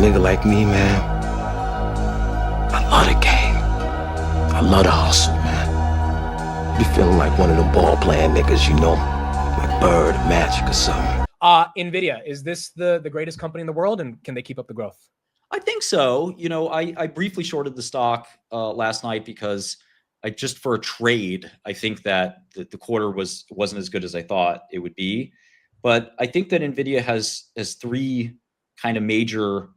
nigga like me, man, I love the game. I love the hustle, man. Be feeling like one of them ball playing niggas, you know, like Bird or Magic or something. Nvidia, is this the greatest company in the world, and can they keep up the growth? I think so. You know, I briefly shorted the stock last night because I just for a trade, I think that the quarter wasn't as good as I thought it would be. But I think that Nvidia has three kind of major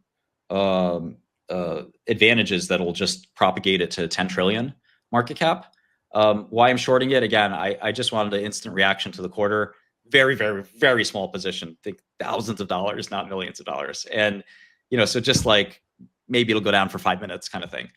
advantages that'll just propagate it to 10 trillion market cap. Why I'm shorting it again, I just wanted an instant reaction to the quarter. Very, very, very small position. Think thousands of dollars, not millions of dollars. And you know, so just like maybe it'll go down for 5 minutes, kind of thing.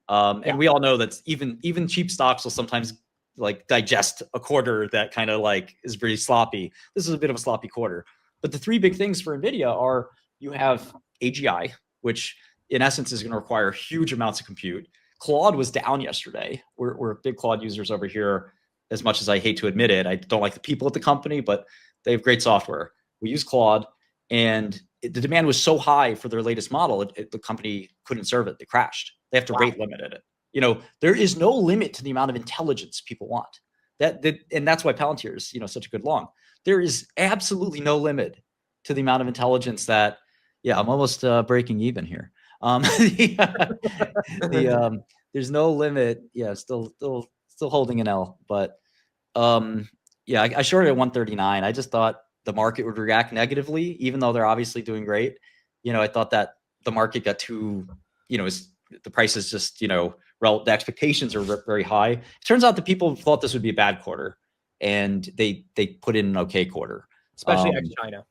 And we all know that even cheap stocks will sometimes like digest a quarter that kind of like is very sloppy. This is a bit of a sloppy quarter. But the three big things for Nvidia are you have AGI, which in essence is going to require huge amounts of compute. Claude was down yesterday. We're big Claude users over here. As much as I hate to admit it, I don't like the people at the company, but they have great software. We use Claude, and the demand was so high for their latest model, the company couldn't serve it. They crashed. They have to rate limit it. You know, there is no limit to the amount of intelligence people want. And that's why Palantir is, you know, such a good long. There is absolutely no limit to the amount of intelligence that, yeah, I'm almost breaking even here. There's no limit. Yeah, still holding an L, but yeah, I shorted at 139. I just thought the market would react negatively, even though they're obviously doing great. You know, I thought that the market got too, you know, the price is just, you know, the expectations are very high. It turns out that people thought this would be a bad quarter, and they put in an okay quarter, especially ex-China.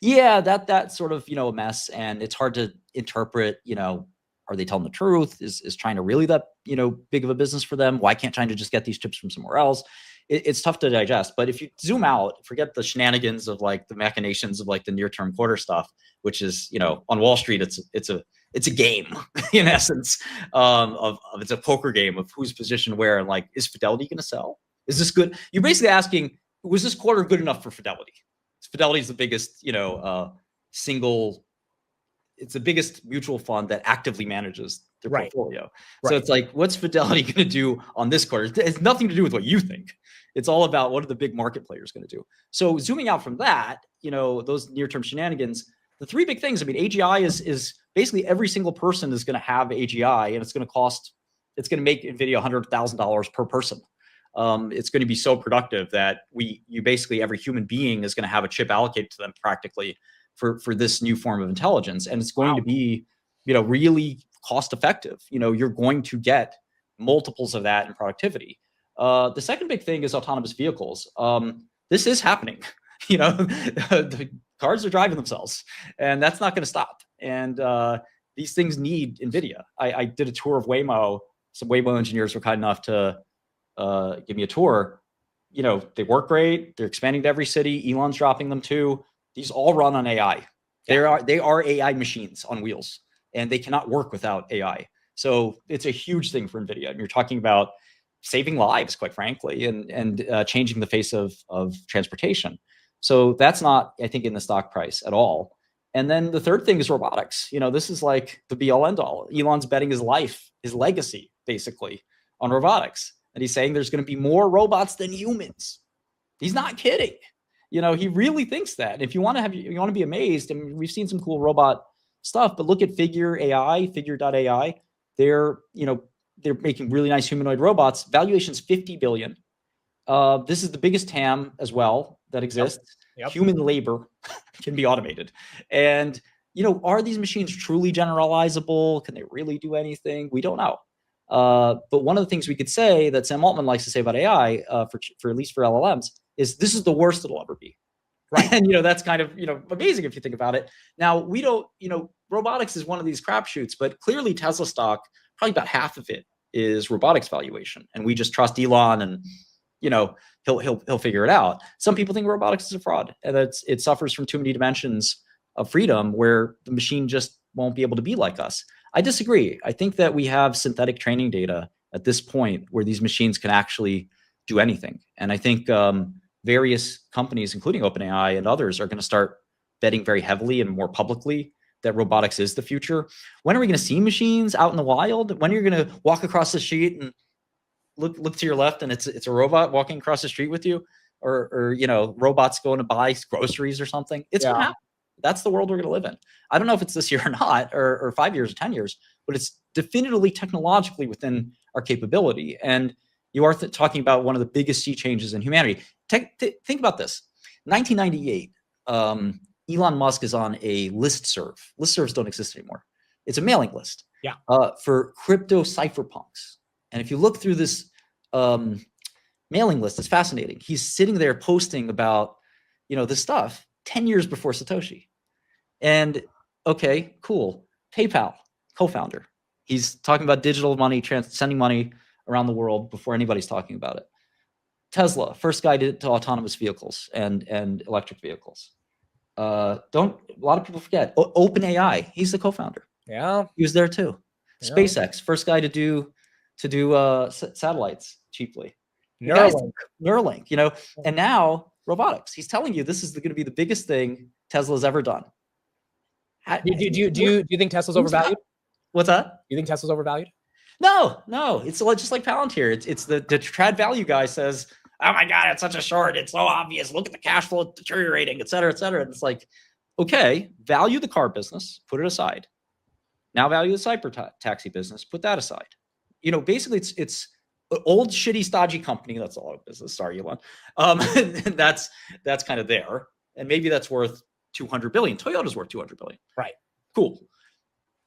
Yeah, that sort of, you know, a mess, and it's hard to interpret. You know, are they telling the truth? Is China really that, you know, big of a business for them? Why can't China just get these chips from somewhere else? It's tough to digest. But if you zoom out, forget the shenanigans of like the machinations of like the near-term quarter stuff, which is, you know, on Wall Street, it's a game in essence of it's a poker game of who's positioned where, and like, is Fidelity going to sell? Is this good? You're basically asking, was this quarter good enough for Fidelity? Fidelity is the biggest, you know, it's the biggest mutual fund that actively manages their portfolio. So it's like, what's Fidelity going to do on this quarter? It has nothing to do with what you think. It's all about what are the big market players going to do. So zooming out from that, you know, those near-term shenanigans, the three big things. I mean, AGI is basically every single person is going to have AGI, and it's going to make Nvidia $100,000 per person. It's going to be so productive that you basically every human being is going to have a chip allocated to them practically for this new form of intelligence, and it's going to be, you know, really cost effective. You know, you're going to get multiples of that in productivity. The second big thing is autonomous vehicles. This is happening. You know, the cars are driving themselves, and that's not going to stop. And these things need Nvidia. I did a tour of Waymo. Some Waymo engineers were kind enough to give me a tour. You know, they work great. They're expanding to every city. Elon's dropping them too. These all run on AI. They are AI machines on wheels, and they cannot work without AI. So it's a huge thing for Nvidia. And you're talking about saving lives, quite frankly, and changing the face of transportation. So that's not, I think, in the stock price at all. And then the third thing is robotics. You know, this is like the be all end all. Elon's betting his life, his legacy, basically, on robotics. And he's saying there's going to be more robots than humans. He's not kidding. You know, he really thinks that. If you want to be amazed, I mean, we've seen some cool robot stuff, but look at Figure.ai. They're making really nice humanoid robots. Valuation's $50 billion. This is the biggest TAM as well that exists. Yep. Human labor can be automated. And, you know, are these machines truly generalizable? Can they really do anything? We don't know. But one of the things we could say that Sam Altman likes to say about AI, for at least for LLMs, is this is the worst it'll ever be. Right. And, you know, that's kind of, you know, amazing if you think about it. Now, we don't, you know, robotics is one of these crapshoots, but clearly Tesla stock, probably about half of it is robotics valuation. And we just trust Elon, and, you know, he'll figure it out. Some people think robotics is a fraud, and it suffers from too many dimensions of freedom where the machine just won't be able to be like us. I disagree. I think that we have synthetic training data at this point where these machines can actually do anything. And I think various companies, including OpenAI and others, are going to start betting very heavily and more publicly that robotics is the future. When are we going to see machines out in the wild? When are you going to walk across the street and look to your left and it's a robot walking across the street with you, or robots going to buy groceries or something? It's going to happen. That's the world we're going to live in. I don't know if it's this year or not, or 5 years or 10 years, but it's definitively technologically within our capability. And you are talking about one of the biggest sea changes in humanity. Think about this. 1998, Elon Musk is on a listserv. Listservs don't exist anymore. It's a mailing list for crypto cypherpunks. And if you look through this mailing list, it's fascinating. He's sitting there posting about, this stuff 10 years before Satoshi. And okay, cool. PayPal, co-founder. He's talking about digital money, sending money around the world before anybody's talking about it. Tesla, first guy to autonomous vehicles and electric vehicles. A lot of people forget. OpenAI, he's the co-founder. Yeah, he was there too. Yeah. SpaceX, first guy to do satellites cheaply. Neuralink, and now robotics. He's telling you this is going to be the biggest thing Tesla's ever done. Do you think Tesla's overvalued? What's that? Do you think Tesla's overvalued? No. It's just like Palantir. It's the trad value guy says, oh my God, it's such a short. It's so obvious. Look at the cash flow deteriorating, et cetera, et cetera. And it's like, okay, value the car business, put it aside. Now value the cyber taxi business, put that aside. Basically it's an old, shitty, stodgy company. That's all business. Sorry, Elon. That's kind of there. And maybe that's worth 200 billion. Toyota's worth 200 billion. Right. Cool.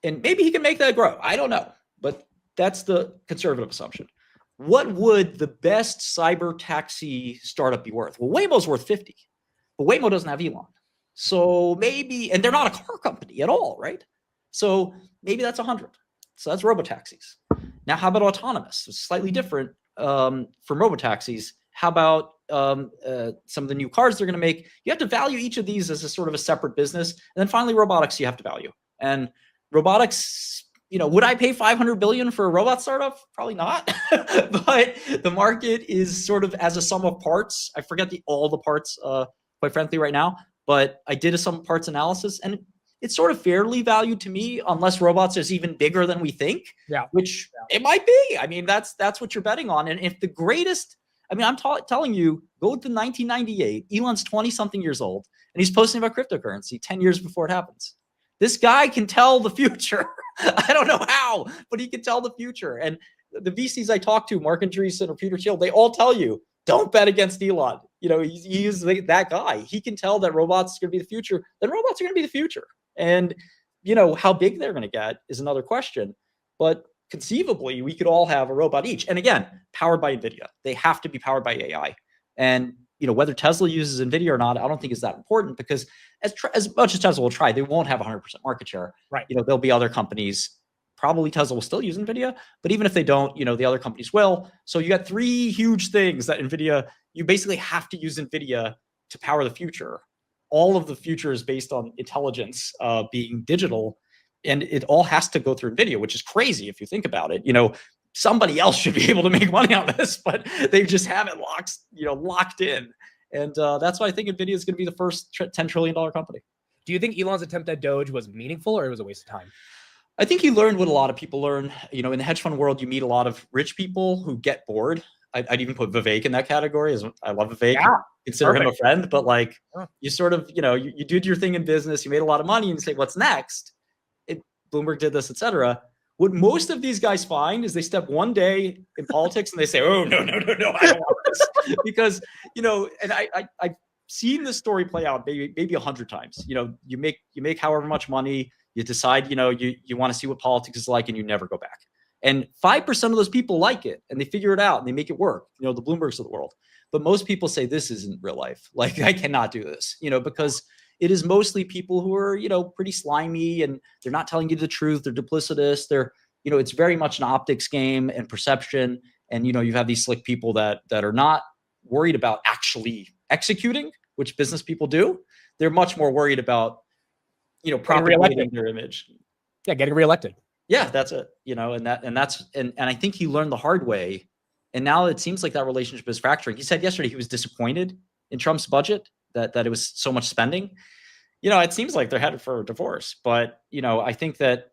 And maybe he can make that grow. I don't know. But that's the conservative assumption. What would the best cyber taxi startup be worth? Well, Waymo's worth 50, but Waymo doesn't have Elon. So maybe, and they're not a car company at all, right? So maybe that's 100. So that's robotaxis. Now, how about autonomous? It's slightly different from robotaxis. How about some of the new cars they're going to make? You have to value each of these as a sort of a separate business. And then finally, robotics you have to value. And robotics, would I pay 500 billion for a robot startup? Probably not. But the market is sort of as a sum of parts. I forget all the parts, quite frankly, right now. But I did a sum of parts analysis, and it's sort of fairly valued to me, unless robots is even bigger than we think. Yeah. Which it might be. I mean, that's what you're betting on. And if the greatest, I'm telling you, go to 1998. Elon's 20-something years old, and he's posting about cryptocurrency 10 years before it happens. This guy can tell the future. I don't know how, but he can tell the future. And the VCs I talk to, Mark Andreessen or Peter Thiel, they all tell you, don't bet against Elon. He's that guy. He can tell that robots are going to be the future. Then robots are going to be the future. And, how big they're going to get is another question. But conceivably, we could all have a robot each. And again, powered by Nvidia. They have to be powered by AI. And, whether Tesla uses Nvidia or not, I don't think is that important, because as much as Tesla will try, they won't have 100% market share. Right. There'll be other companies. Probably Tesla will still use Nvidia, but even if they don't, the other companies will. So you got three huge things that Nvidia, you basically have to use Nvidia to power the future. All of the future is based on intelligence being digital, and it all has to go through Nvidia, which is crazy if you think about it. Somebody else should be able to make money on this, but they just have it locked in. And that's why I think Nvidia is going to be the first $10 trillion company. Do you think Elon's attempt at Doge was meaningful, or it was a waste of time? I think he learned what a lot of people learn. In the hedge fund world, you meet a lot of rich people who get bored. I'd even put Vivek in that category. I love Vivek. Yeah, consider him a friend, but you sort of, you did your thing in business. You made a lot of money, and you say, what's next? Bloomberg did this, etc. What most of these guys find is they step one day in politics and they say, oh, no, I don't want this. Because, and I've seen this story play out maybe 100 times. You make however much money, you decide, you want to see what politics is like, and you never go back. And 5% of those people like it, and they figure it out and they make it work, the Bloombergs of the world. But most people say this isn't real life. I cannot do this, because it is mostly people who are, pretty slimy, and they're not telling you the truth. They're duplicitous. They're, it's very much an optics game and perception. And, you have these slick people that are not worried about actually executing, which business people do. They're much more worried about, propagating their image. Yeah, getting reelected. Yeah, that's it. And I think he learned the hard way. And now it seems like that relationship is fracturing. He said yesterday he was disappointed in Trump's budget, that it was so much spending. you know, it seems like they're headed for a divorce. But, you know, I think that,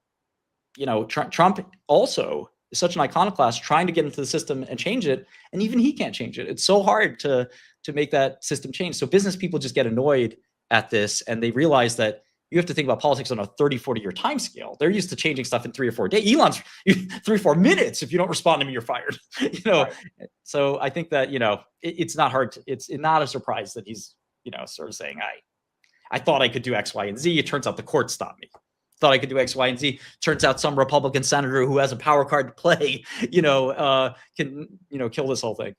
you know, Trump also is such an iconoclast trying to get into the system and change it. And even he can't change it. It's so hard to make that system change. So business people just get annoyed at this, and they realize that you have to think about politics on a 30, 40-year time scale. They're used to changing stuff in 3 or 4 days. Elon's 3 or 4 minutes. If you don't respond to me, you're fired. You know, right. So I think that, you know, it's not hard. It's not a surprise that he's, you know, sort of saying, I thought I could do X, Y, and Z. It turns out the court stopped me. Thought I could do X, Y, and Z. Turns out some Republican senator who has a power card to play, you know, can, you know, kill this whole thing.